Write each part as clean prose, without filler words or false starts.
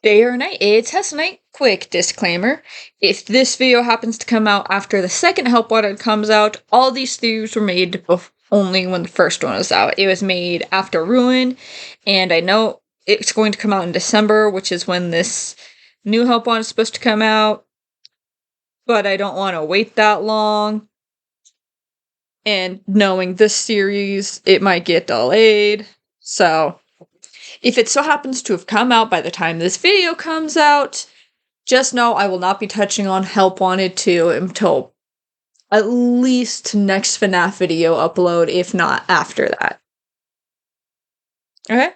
Day or night, it's test night. Quick disclaimer. If this video happens to come out after the second Help Wanted comes out, all these theories were made only when the first one was out. It was made after Ruin, and I know it's going to come out in December, which is when this new Help Wanted is supposed to come out, but I don't want to wait that long. And knowing this series, it might get delayed, so if it so happens to have come out by the time this video comes out, just know I will not be touching on Help Wanted 2 until at least next Fnaf video upload, if not after that. Okay?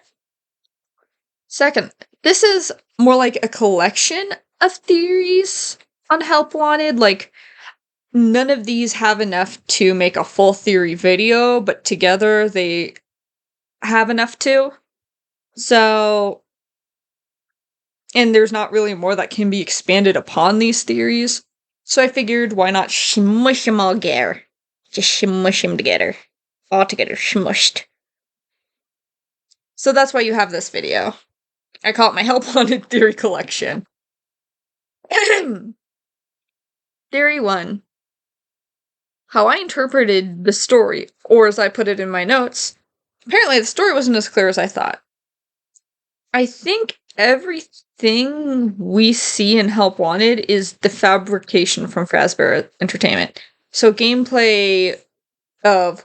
Second, this is more like a collection of theories on Help Wanted. Like, none of these have enough to make a full theory video, but together they have enough to. So, and there's not really more that can be expanded upon these theories. So I figured, why not smush them all together? Just smush them together. All together, smushed. So that's why you have this video. I call it my Help Wanted Theory Collection. Theory 1. How I interpreted the story, or as I put it in my notes, apparently the story wasn't as clear as I thought. I think everything we see in Help Wanted is the fabrication from Fazbear Entertainment. So gameplay of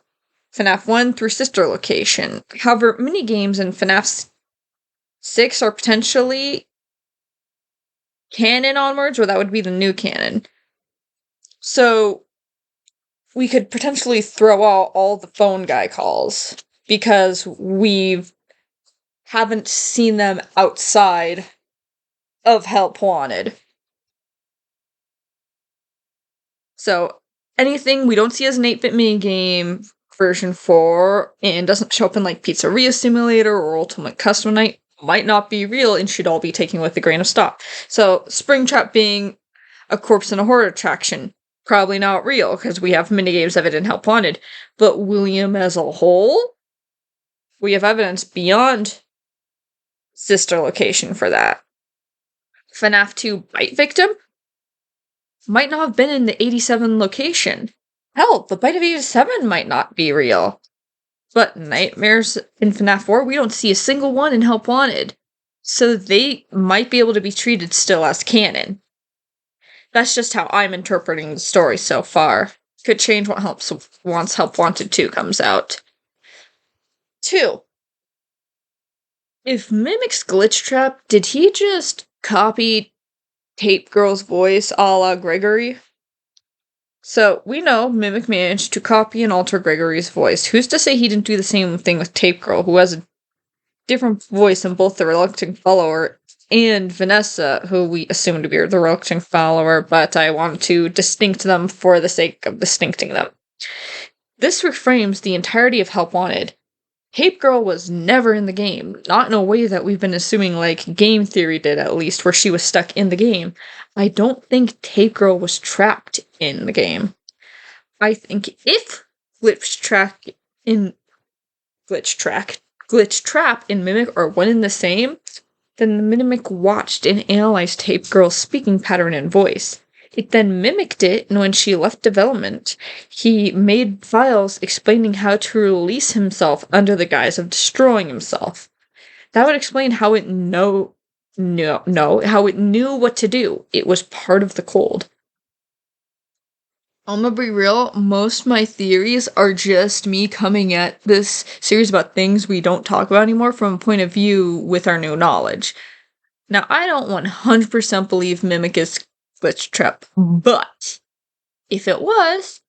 FNAF 1 through Sister Location. However, minigames in FNAF 6 are potentially canon onwards, or that would be the new canon. So we could potentially throw out all the phone guy calls, because we've haven't seen them outside of Help Wanted. So, anything we don't see as an 8-bit minigame version 4 and doesn't show up in like Pizzeria Simulator or Ultimate Custom Night might not be real and should all be taken with a grain of salt. So, Springtrap being a corpse in a horror attraction, probably not real because we have minigames of it in Help Wanted. But William as a whole, we have evidence beyond Sister Location for that. FNAF 2 Bite Victim might not have been in the 87 location. Hell, the Bite of 87 might not be real. But Nightmares in FNAF 4, we don't see a single one in Help Wanted. So they might be able to be treated still as canon. That's just how I'm interpreting the story so far. Could change once Help Wanted 2 comes out. 2. If Mimic's Glitch Trap, did he just copy Tape Girl's voice a la Gregory? So, we know Mimic managed to copy and alter Gregory's voice. Who's to say he didn't do the same thing with Tape Girl, who has a different voice in both the Reluctant Follower and Vanessa, who we assume to be the Reluctant Follower, but I want to distinct them for the sake of distincting them. This reframes the entirety of Help Wanted. Tape Girl was never in the game, not in a way that we've been assuming like game theory did at least, where she was stuck in the game. I don't think Tape Girl was trapped in the game. I think if Glitch Trap and Mimic are one and the same, then the Mimic watched and analyzed Tape Girl's speaking pattern and voice. It then mimicked it, and when she left development, he made files explaining how to release himself under the guise of destroying himself. That would explain how it knew what to do. It was part of the cold. I'm gonna be real, most of my theories are just me coming at this series about things we don't talk about anymore from a point of view with our new knowledge. Now, I don't 100% believe Mimic is Glitch Trap, but if it was,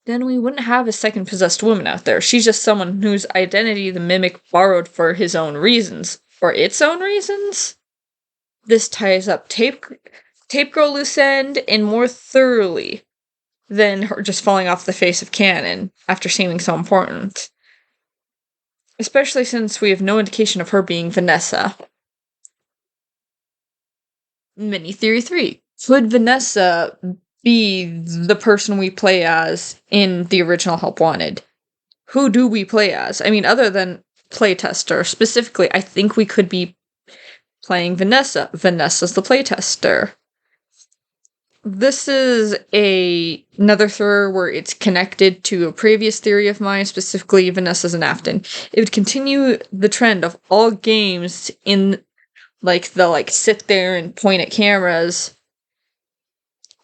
then we wouldn't have a second possessed woman out there. She's just someone whose identity the Mimic borrowed for his own reasons. For its own reasons? This ties up Tape Girl loose end and more thoroughly than her just falling off the face of canon after seeming so important. Especially since we have no indication of her being Vanessa. Mini Theory 3. Could Vanessa be the person we play as in the original Help Wanted? Who do we play as? I mean, other than playtester, specifically, I think we could be playing Vanessa. Vanessa's the playtester. This is another theory where it's connected to a previous theory of mine, specifically Vanessa's an Afton. It would continue the trend of all games in the sit there and point at cameras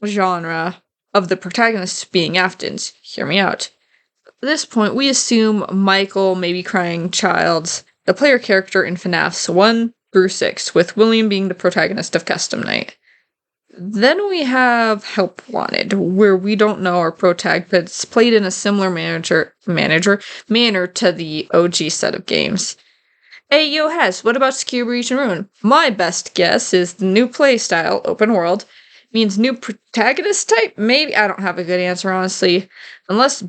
genre of the protagonists being Aftons. Hear me out. At this point, we assume Michael may be crying child's the player character in FNAFs 1 through 6, with William being the protagonist of Custom Night. Then we have Help Wanted, where we don't know our protag, but it's played in a similar manner to the OG set of games. Hey, yo, Hess, what about Secure Breach and Ruin? My best guess is the new playstyle, open world, means new protagonist type? Maybe. I don't have a good answer, honestly. Unless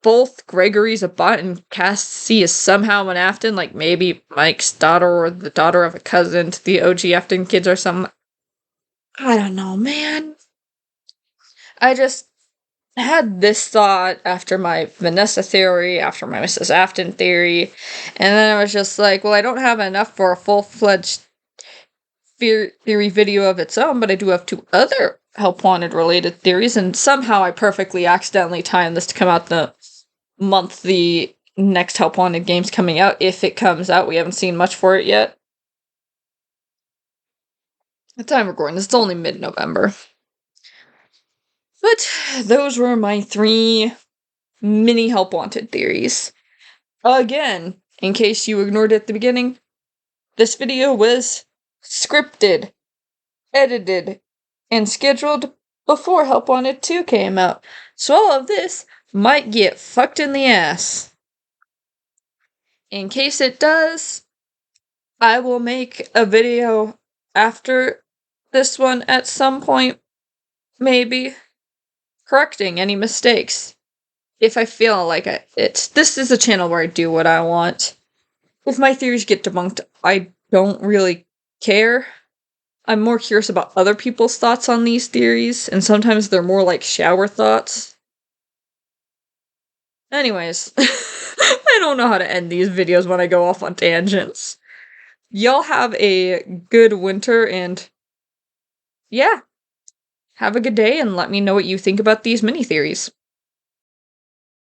both Gregory's a bot and Cassie is somehow an Afton, like maybe Mike's daughter or the daughter of a cousin to the OG Afton kids or something. I don't know, man. I just had this thought after my Vanessa theory, after my Mrs. Afton theory, and then I was just like, well, I don't have enough for a full-fledged theory video of its own, but I do have 2 other Help Wanted related theories, and somehow I perfectly accidentally timed this to come out the month the next Help Wanted game's coming out, if it comes out. We haven't seen much for it yet. At the time of recording, it's only mid-November. But those were my 3 mini Help Wanted theories. Again, in case you ignored it at the beginning, this video was scripted, edited, and scheduled before Help Wanted 2 came out. So all of this might get fucked in the ass. In case it does, I will make a video after this one at some point, maybe, correcting any mistakes, if I feel like it. This is a channel where I do what I want. If my theories get debunked, I don't really care. I'm more curious about other people's thoughts on these theories, and sometimes they're more like shower thoughts. Anyways, I don't know how to end these videos when I go off on tangents. Y'all have a good winter, and yeah, have a good day, and let me know what you think about these mini-theories.